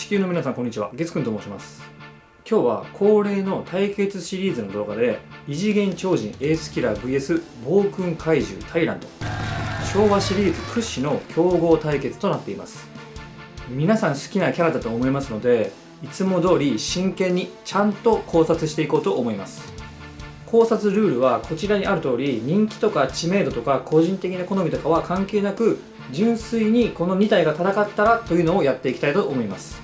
球の皆さんこんにちは、月くんと申します。今日は恒例の対決シリーズの動画で異次元超人エースキラー VS 暴君怪獣タイラント、昭和シリーズ屈指の強豪対決となっています。皆さん好きなキャラだと思いますので、いつも通り真剣にちゃんと考察していこうと思います。考察ルールはこちらにある通り、人気とか知名度とか個人的な好みとかは関係なく、純粋にこの2体が戦ったらというのをやっていきたいと思います。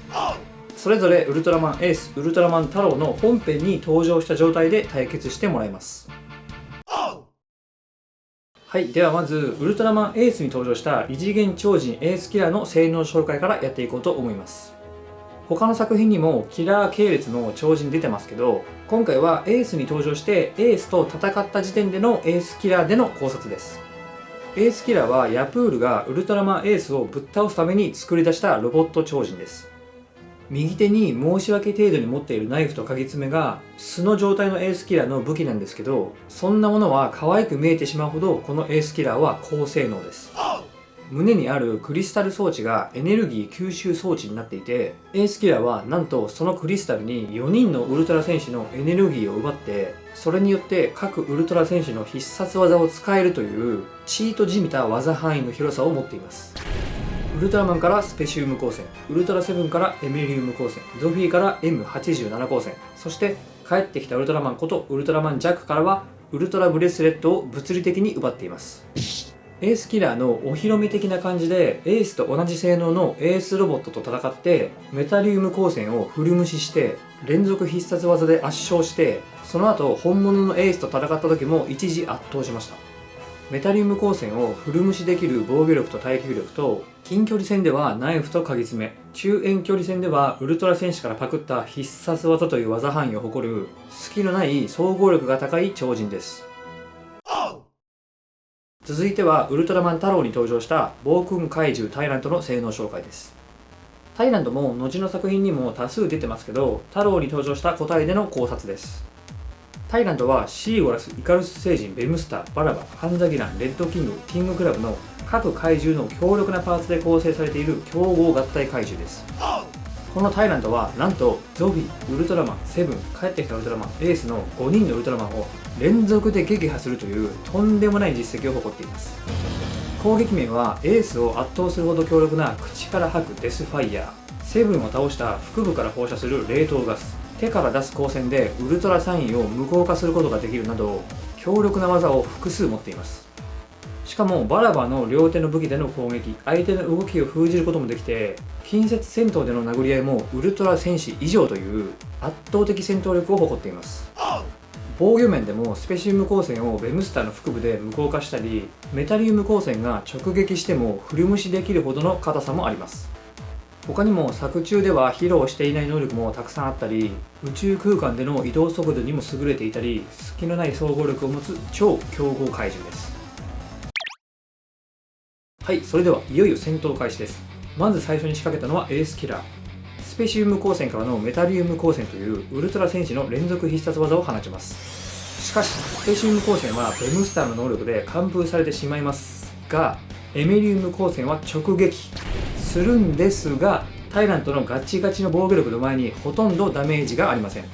それぞれウルトラマンエース、ウルトラマンタロウの本編に登場した状態で対決してもらいます。はい、ではまずウルトラマンエースに登場した異次元超人エースキラーの性能紹介からやっていこうと思います。他の作品にもキラー系列の超人出てますけど、今回はエースに登場してエースと戦った時点でのエースキラーでの考察です。エースキラーはヤプールがウルトラマンエースをぶっ倒すために作り出したロボット超人です。右手に申し訳程度に持っているナイフと鍵爪が素の状態のエースキラーの武器なんですけど、そんなものは可愛く見えてしまうほどこのエースキラーは高性能です。胸にあるクリスタル装置がエネルギー吸収装置になっていて、エースキラーはなんとそのクリスタルに4人のウルトラ戦士のエネルギーを奪って、それによって各ウルトラ戦士の必殺技を使えるというチートじみた技範囲の広さを持っています。ウルトラマンからスペシウム光線、ウルトラセブンからエメリウム光線、ゾフィーから M87 光線、そして帰ってきたウルトラマンことウルトラマンジャックからはウルトラブレスレットを物理的に奪っています。エースキラーのお披露目的な感じで、エースと同じ性能のエースロボットと戦ってメタリウム光線をフル無視して連続必殺技で圧勝して、その後本物のエースと戦った時も一時圧倒しました。メタリウム光線をフル無視できる防御力と耐久力と、近距離戦ではナイフと鍵爪、中遠距離戦ではウルトラ戦士からパクった必殺技という技範囲を誇る隙のない総合力が高い超人です。続いてはウルトラマンタロウに登場した暴君怪獣タイラントの性能紹介です。タイラントも後の作品にも多数出てますけど、タロウに登場した個体での考察です。タイラントはシーゴラス、イカルス星人、ベムスター、バラバ、ハンザギラン、レッドキング、キングクラブの各怪獣の強力なパーツで構成されている強豪合体怪獣です。このタイラントはなんとゾフィー、ウルトラマン、セブン、帰ってきたウルトラマン、エースの5人のウルトラマンを連続で撃破するというとんでもない実績を誇っています。攻撃面はエースを圧倒するほど強力な口から吐くデスファイヤー、セブンを倒した腹部から放射する冷凍ガス、手から出す光線でウルトラサインを無効化することができるなど強力な技を複数持っています。しかもバラバの両手の武器での攻撃、相手の動きを封じることもできて、近接戦闘での殴り合いもウルトラ戦士以上という圧倒的戦闘力を誇っています。防御面でもスペシウム光線をベムスターの腹部で無効化したり、メタリウム光線が直撃してもフル無視できるほどの硬さもあります。他にも作中では披露していない能力もたくさんあったり、宇宙空間での移動速度にも優れていたり、隙のない総合力を持つ超強豪怪獣です。はい、それではいよいよ戦闘開始です。まず最初に仕掛けたのはエースキラー。スペシウム光線からのメタリウム光線というウルトラ戦士の連続必殺技を放ちます。しかしスペシウム光線はベムスターの能力で完封されてしまいますが、エメリウム光線は直撃するんですが、タイラントのガチガチの防御力の前にほとんどダメージがありません。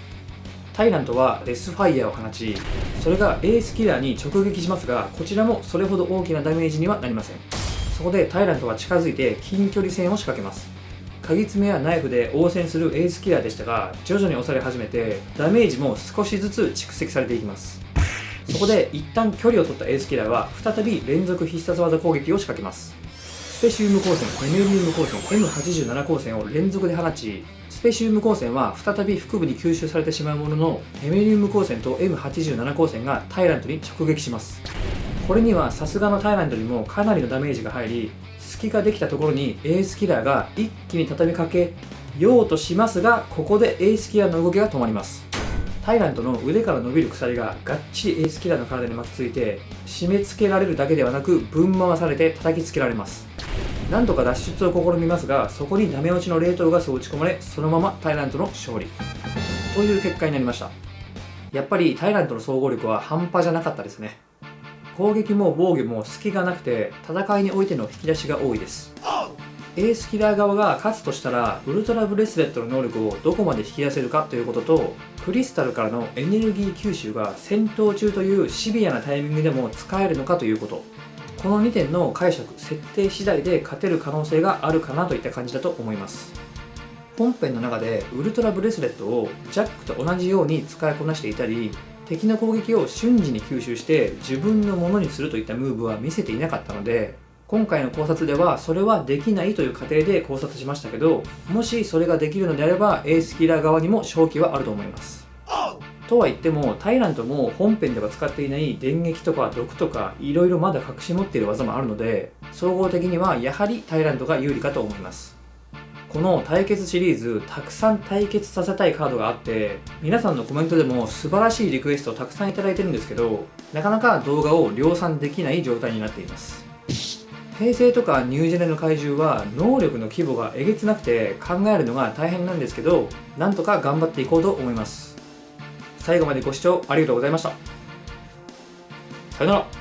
タイラントはデスファイヤーを放ち、それがエースキラーに直撃しますが、こちらもそれほど大きなダメージにはなりません。そこでタイラントは近づいて近距離戦を仕掛けます。鍵爪やナイフで応戦するエースキラーでしたが、徐々に押され始めてダメージも少しずつ蓄積されていきます。そこで一旦距離を取ったエースキラーは再び連続必殺技攻撃を仕掛けます。スペシウム光線、エメリウム光線、M87 光線を連続で放ち、スペシウム光線は再び腹部に吸収されてしまうものの、エメリウム光線と M87 光線がタイラントに直撃します。これにはさすがのタイラントにもかなりのダメージが入り、隙ができたところにエースキラーが一気に畳みかけようとしますが、ここでエースキラーの動きが止まります。タイラントの腕から伸びる鎖ががっちりエースキラーの体に巻きついて、締め付けられるだけではなくぶん回されて叩きつけられます。なんとか脱出を試みますが、そこにダメ落ちの冷凍ガスを打ち込まれ、そのままタイラントの勝利という結果になりました。やっぱりタイラントの総合力は半端じゃなかったですね。攻撃も防御も隙がなくて、戦いにおいての引き出しが多いです。エースキラー側が勝つとしたらウルトラブレスレットの能力をどこまで引き出せるかということと、クリスタルからのエネルギー吸収が戦闘中というシビアなタイミングでも使えるのかということ、この2点の解釈設定次第で勝てる可能性があるかなといった感じだと思います。本編の中でウルトラブレスレットをジャックと同じように使いこなしていたり、敵の攻撃を瞬時に吸収して自分のものにするといったムーブは見せていなかったので、今回の考察ではそれはできないという過程で考察しましたけど、もしそれができるのであればエースキラー側にも勝機はあると思います。とは言ってもタイラントも本編では使っていない電撃とか毒とかいろいろまだ隠し持っている技もあるので、総合的にはやはりタイラントが有利かと思います。この対決シリーズたくさん対決させたいカードがあって、皆さんのコメントでも素晴らしいリクエストをたくさんいただいてるんですけど、なかなか動画を量産できない状態になっています。平成とかニュージェネの怪獣は能力の規模がえげつなくて考えるのが大変なんですけど、なんとか頑張っていこうと思います。最後までご視聴ありがとうございました。さよなら。